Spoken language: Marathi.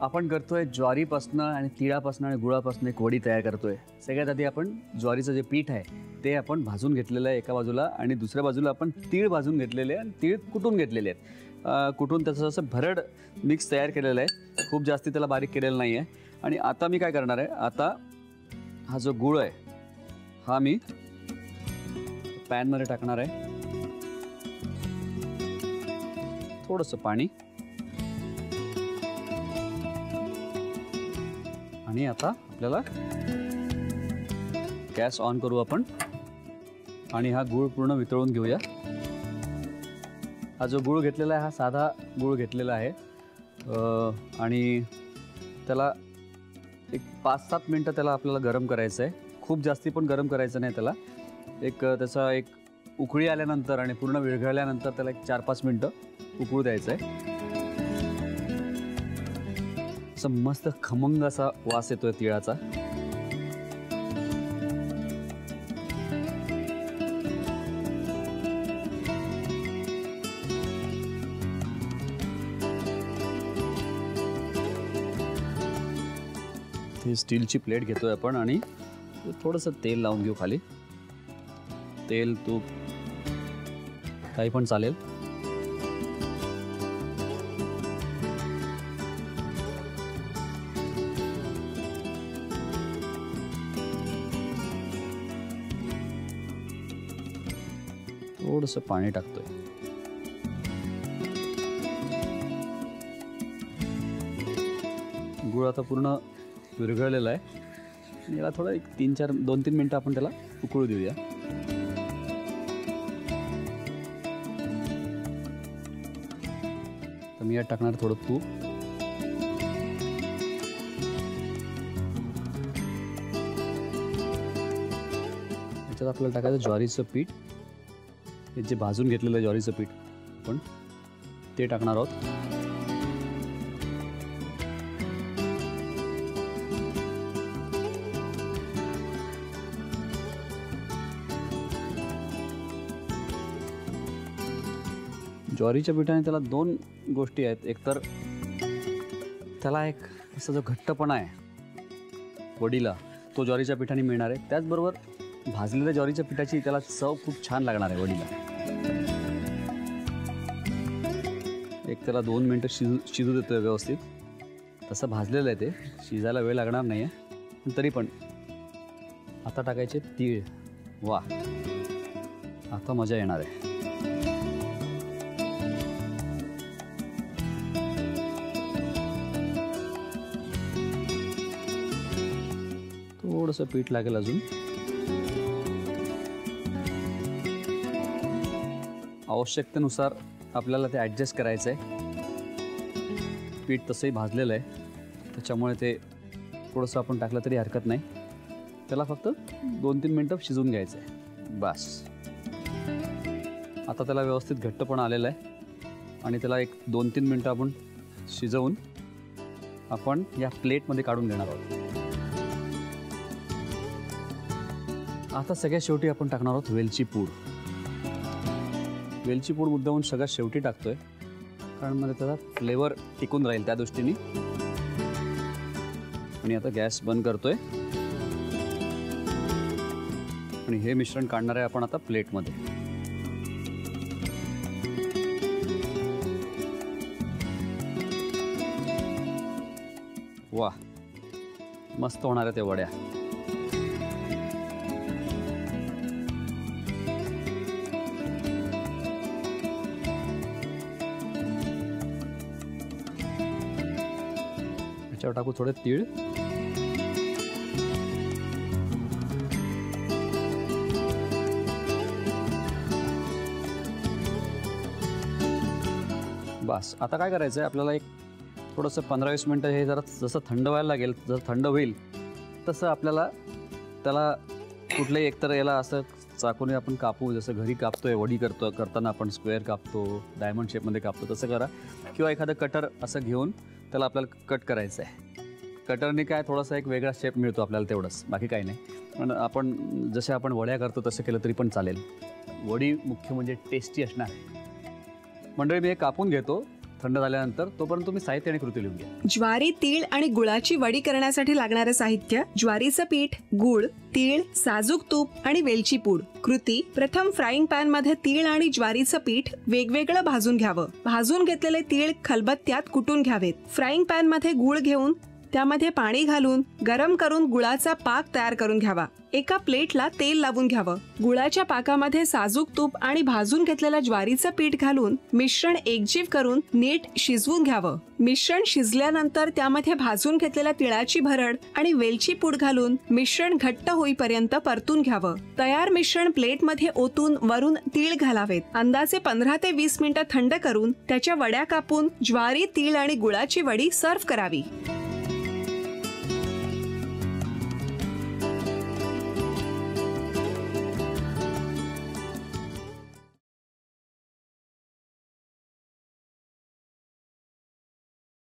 आपण करतोय ज्वारीपासनं आणि तिळापासनं आणि गुळापासनं एक वडी तयार करतोय। सगळ्यात आधी आपण ज्वारीचं जे पीठ आहे ते आपण भाजून घेतलेलं आहे एका बाजूला, आणि दुसऱ्या बाजूला आपण तीळ भाजून घेतलेले आणि तीळ कुटून घेतलेले आहेत। कुटून त्याचं असं भरड मिक्स तयार केलेलं आहे, खूप जास्ती त्याला बारीक केलेलं नाही आहे। आणि आता मी काय करणार आहे, आता हा जो गुळ आहे हा मी पॅनमध्ये टाकणार आहे, थोडंसं पाणी, आणि आता आपल्याला गॅस ऑन करू आपण आणि हा गूळ पूर्ण वितळून घेऊया। हा जो गूळ घेतलेला आहे हा साधा गूळ घेतलेला आहे, आणि त्याला एक 5-7 मिनटं त्याला आपल्याला गरम करायचं आहे। खूप जास्ती पण गरम करायचं नाही त्याला, त्याचा एक उकळी आल्यानंतर आणि पूर्ण विरघळल्यानंतर त्याला एक 4-5 मिनटं उकळू द्यायचं आहे। असं मस्त खमंग असा वास येतोय तिळाचा। ही स्टीलची प्लेट घेतोय आपण आणि थोडंसं तेल लावून घेऊ खाली, तेल तूप काही पण चालेल। थोडंसं पाणी टाकतोय, गुळ आता पूर्ण विरघळलेला आहे। याला थोडं एक 2-3 मिनटं आपण त्याला उकळू देऊया। तर मी यात टाकणार थोडं तूप, याच्यात आपल्याला टाकायचं ज्वारीचं पीठ, हे जे भाजून घेतलेलं ज्वारीचं पीठ आपण ते टाकणार आहोत। ज्वारीच्या पिठाने त्याला 2 गोष्टी आहेत, एकतर त्याला एक असा जो घट्टपणा आहे वडीला तो ज्वारीच्या पिठाने मिळणार आहे, त्याचबरोबर भाजलेल्या ज्वारीच्या पिठाची त्याला चव खूप छान लागणार आहे वडीला। एक त्याला 2 मिनटं शिजू देतोय व्यवस्थित, तसं भाजलेलं आहे ते, शिजायला वेळ लागणार नाही आहे। तरी पण आता टाकायचे तीळ, वा आता मजा येणार आहे। थोडंसं पीठ लागेल अजून, आवश्यकतेनुसार आपल्याला ते ॲडजस्ट करायचं आहे। पीठ तसंही भाजलेलं आहे त्याच्यामुळे ते थोडंसं आपण टाकलं तरी हरकत नाही, त्याला फक्त 2-3 मिनटं शिजवून घ्यायचं आहे बस। आता त्याला व्यवस्थित घट्टपणा आलेला आहे आणि त्याला एक 2-3 मिनटं आपण शिजवून आपण या प्लेटमध्ये काढून घेणार आहोत। आता सगळ्यात शेवटी आपण टाकणार आहोत वेलची पूड। वेलची पूड मुद्दामून सगळ्यात शेवटी टाकतोय कारण मध्ये त्याचा फ्लेवर टिकून राहील त्या दृष्टीने। आणि आता गॅस बंद करतोय आणि हे मिश्रण काढणार आहे आपण आता प्लेटमध्ये। वा मस्त होणार आहे ते वड्या। याच्यावर टाकू थोडे तीळ, बस। आता काय करायचं आहे आपल्याला, एक थोडंसं 15-20 मिनटं हे जरा जसं थंड व्हायला लागेल, जसं थंड होईल तसं आपल्याला त्याला कुठल्याही एकतर याला असं चाकूने आपण कापू, जसं घरी कापतोय वडी करताना आपण स्क्वेअर कापतो, डायमंड शेपमध्ये कापतो, तसं करा। किंवा एखादं कटर असं घेऊन त्याला आपल्याला कट करायचं आहे। कटरने काय थोडासा एक वेगळा शेप मिळतो आपल्याला, तेवढंच, बाकी काही नाही। पण आपण जसे आपण वड्या करतो तसं केलं तरी पण चालेल। वडी मुख्य म्हणजे टेस्टी असणार। मंडळी मी हे कापून घेतो, थंड झाल्यानंतर. तोपर्यंत तुम्ही साहित्य आणि कृती लिहून घ्या. ज्वारी, तीळ आणि गुळाची वडी करण्यासाठी लागणारे साहित्य: ज्वारीचं पीठ, गूळ, तीळ, साजूक तूप आणि वेलची पूड. कृती: प्रथम फ्राईंग पॅन मध्ये तीळ आणि ज्वारीचं पीठ वेगवेगळं भाजून घ्यावं. भाजून घेतलेले तीळ खलबत्त्यात कुटून घ्यावेत. फ्राईंग पॅन मध्ये गूळ घेऊन त्यामध्ये पाणी घालून गरम करून गुळाचा पाक तयार करून घ्यावा. एका प्लेटला तेल लावून घ्यावं. गुळाच्या पाकामध्ये साजूक तूप आणि भाजून घेतलेलं ज्वारीचं पीठ घालून मिश्रण एकजीव करून नीट शिजवून घ्यावं. मिश्रण शिजल्यानंतर त्यामध्ये भाजून घेतलेल्या तिळाची भरड आणि वेलची पूड घालून मिश्रण घट्ट होईपर्यंत परतून घ्यावं. तयार मिश्रण प्लेटमध्ये ओतून वरून तीळ घालावेत. अंदाजे 15 ते 20 मिनिटं थंड करून त्याच्या वड्या कापून ज्वारी, तीळ आणि गुळाची वडी सर्व्ह करावी.